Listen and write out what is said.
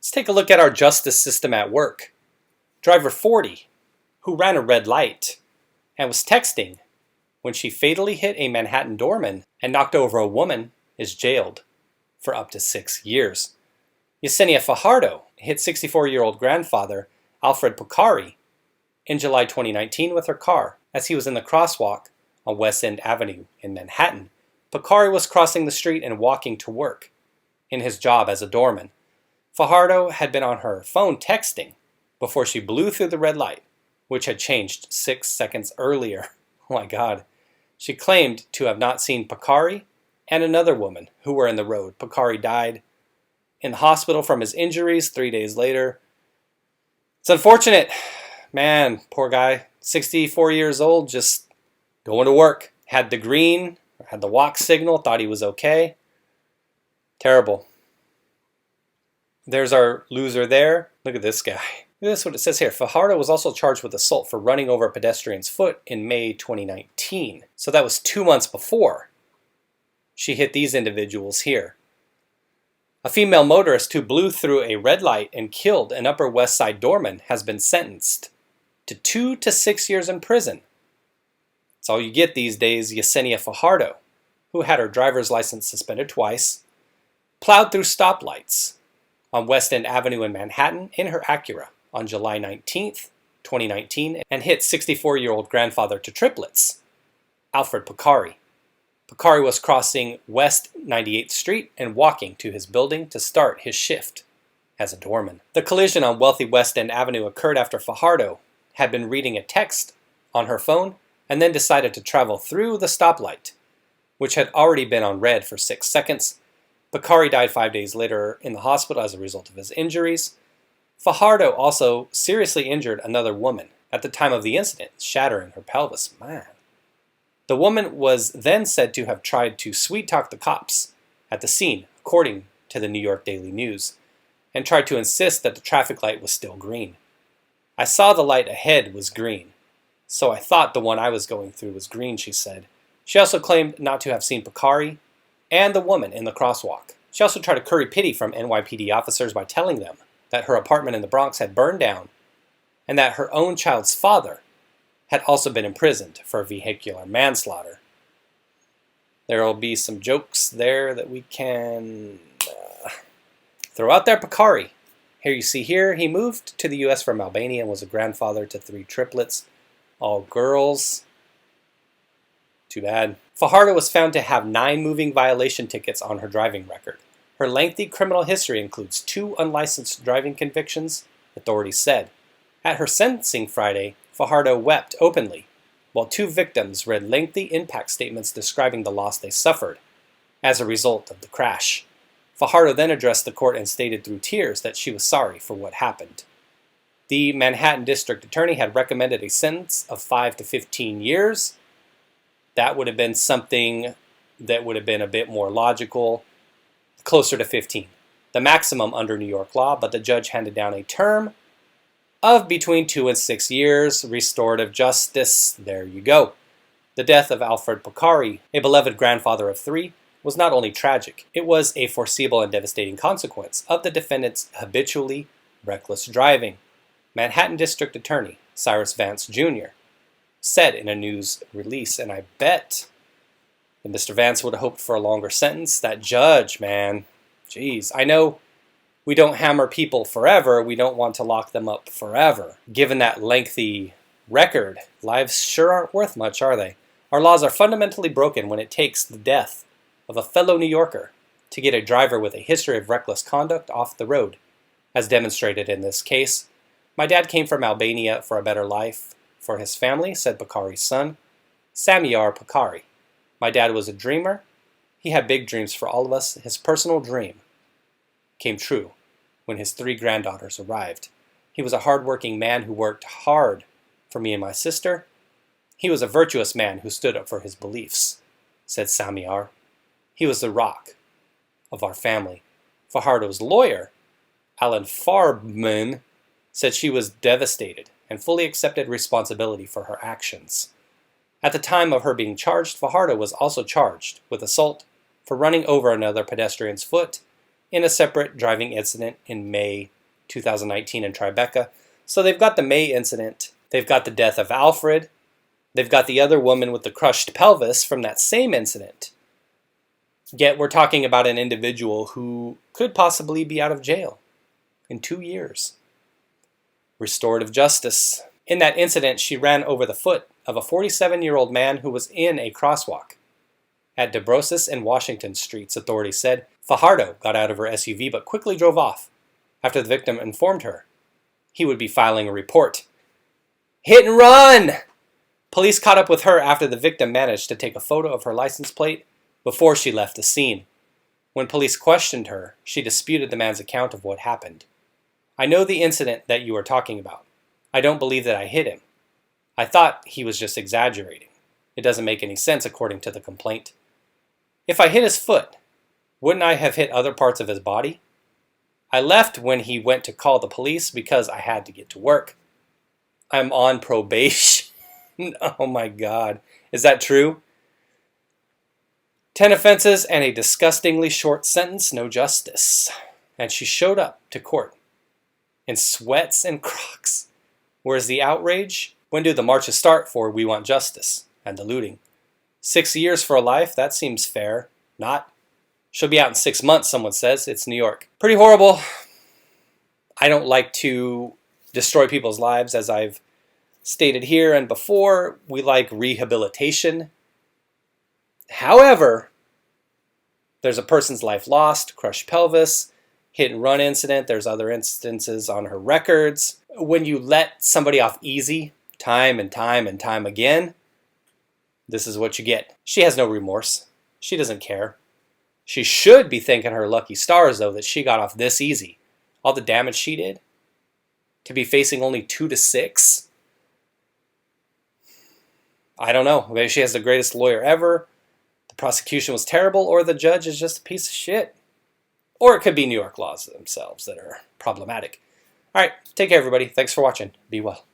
Let's take a look at our justice system at work. Driver 40, who ran a red light and was texting when she fatally hit a Manhattan doorman and knocked over a woman, is jailed for up to 6 years. Yesenia Fajardo hit 64-year-old grandfather Alfred Pocari in July 2019 with her car as he was in the crosswalk on West End Avenue in Manhattan. Pocari was crossing the street and walking to work in his job as a doorman. Fajardo had been on her phone texting before she blew through the red light, which had changed 6 seconds earlier. Oh my God. She claimed to have not seen Pocari and another woman who were in the road. Pocari died in the hospital from his injuries 3 days later. It's unfortunate. Man, poor guy. 64 years old, just going to work. Had the green, had the walk signal, thought he was okay. Terrible. There's our loser there. Look at this guy. This is what it says here. Fajardo was also charged with assault for running over a pedestrian's foot in May 2019. So that was 2 months before she hit these individuals here. A female motorist who blew through a red light and killed an Upper West Side doorman has been sentenced to 2 to 6 years in prison. That's all you get these days. Yesenia Fajardo, who had her driver's license suspended twice, plowed through stoplights on West End Avenue in Manhattan in her Acura on July 19th, 2019, and hit 64-year-old grandfather to triplets, Alfred Pocari. Pocari was crossing West 98th Street and walking to his building to start his shift as a doorman. The collision on wealthy West End Avenue occurred after Fajardo had been reading a text on her phone and then decided to travel through the stoplight, which had already been on red for 6 seconds. Pocari died 5 days later in the hospital as a result of his injuries. Fajardo also seriously injured another woman at the time of the incident, shattering her pelvis. Man. The woman was then said to have tried to sweet-talk the cops at the scene, according to the New York Daily News, and tried to insist that the traffic light was still green. I saw the light ahead was green, so I thought the one I was going through was green, she said. She also claimed not to have seen Pocari and the woman in the crosswalk. She also tried to curry pity from NYPD officers by telling them that her apartment in the Bronx had burned down and that her own child's father had also been imprisoned for vehicular manslaughter. There will be some jokes there that we can throw out there. Pocari. Here you see here, he moved to the U.S. from Albania and was a grandfather to 3 triplets, all girls. Too bad. Fajardo was found to have 9 moving violation tickets on her driving record. Her lengthy criminal history includes 2 unlicensed driving convictions, authorities said. At her sentencing Friday, Fajardo wept openly, while 2 victims read lengthy impact statements describing the loss they suffered as a result of the crash. Fajardo then addressed the court and stated through tears that she was sorry for what happened. The Manhattan District Attorney had recommended a sentence of 5 to 15 years. That would have been something that would have been a bit more logical, closer to 15, the maximum under New York law, but the judge handed down a term of between 2 and 6 years, restorative justice. There you go. The death of Alfred Pocari, a beloved grandfather of 3, was not only tragic, it was a foreseeable and devastating consequence of the defendant's habitually reckless driving. Manhattan District Attorney Cyrus Vance Jr. said in a news release, and I bet that Mr. Vance would have hoped for a longer sentence. That judge, man, jeez. I know we don't hammer people forever. We don't want to lock them up forever. Given that lengthy record, lives sure aren't worth much, are they? Our laws are fundamentally broken when it takes the death of a fellow New Yorker to get a driver with a history of reckless conduct off the road, as demonstrated in this case. My dad came from Albania for a better life for his family, said Pocari's son, Samiar Pocari. My dad was a dreamer. He had big dreams for all of us. His personal dream came true when his 3 granddaughters arrived. He was a hard-working man who worked hard for me and my sister. He was a virtuous man who stood up for his beliefs, said Samiar. He was the rock of our family. Fajardo's lawyer, Alan Farbman, said she was devastated and fully accepted responsibility for her actions. At the time of her being charged, Fajardo was also charged with assault for running over another pedestrian's foot in a separate driving incident in May 2019 in Tribeca. So they've got the May incident, they've got the death of Alfred, they've got the other woman with the crushed pelvis from that same incident. Yet we're talking about an individual who could possibly be out of jail in 2 years. Restorative justice. In that incident, she ran over the foot of a 47-year-old man who was in a crosswalk at Desbrosses and Washington Streets, authorities said. Fajardo got out of her SUV but quickly drove off after the victim informed her he would be filing a report. Hit and run! Police caught up with her after the victim managed to take a photo of her license plate before she left the scene. When police questioned her, she disputed the man's account of what happened. I know the incident that you are talking about. I don't believe that I hit him. I thought he was just exaggerating. It doesn't make any sense according to the complaint. If I hit his foot, wouldn't I have hit other parts of his body? I left when he went to call the police because I had to get to work. I'm on probation. Oh my God. Is that true? 10 offenses and a disgustingly short sentence, no justice. And she showed up to court in sweats and Crocs. Where's the outrage? When do the marches start for We Want Justice and the looting? 6 years for a life? That seems fair. Not. She'll be out in 6 months, someone says. It's New York. Pretty horrible. I don't like to destroy people's lives, as I've stated here and before. We like rehabilitation. However, there's a person's life lost, crushed pelvis, hit and run incident. There's other instances on her records. When you let somebody off easy time and time and time again, this is what you get. She has no remorse. She doesn't care. She should be thanking her lucky stars, though, that she got off this easy. All the damage she did, to be facing only 2 to 6. I don't know. Maybe she has the greatest lawyer ever. The prosecution was terrible, or the judge is just a piece of shit. Or it could be New York laws themselves that are problematic. All right, take care, everybody. Thanks for watching. Be well.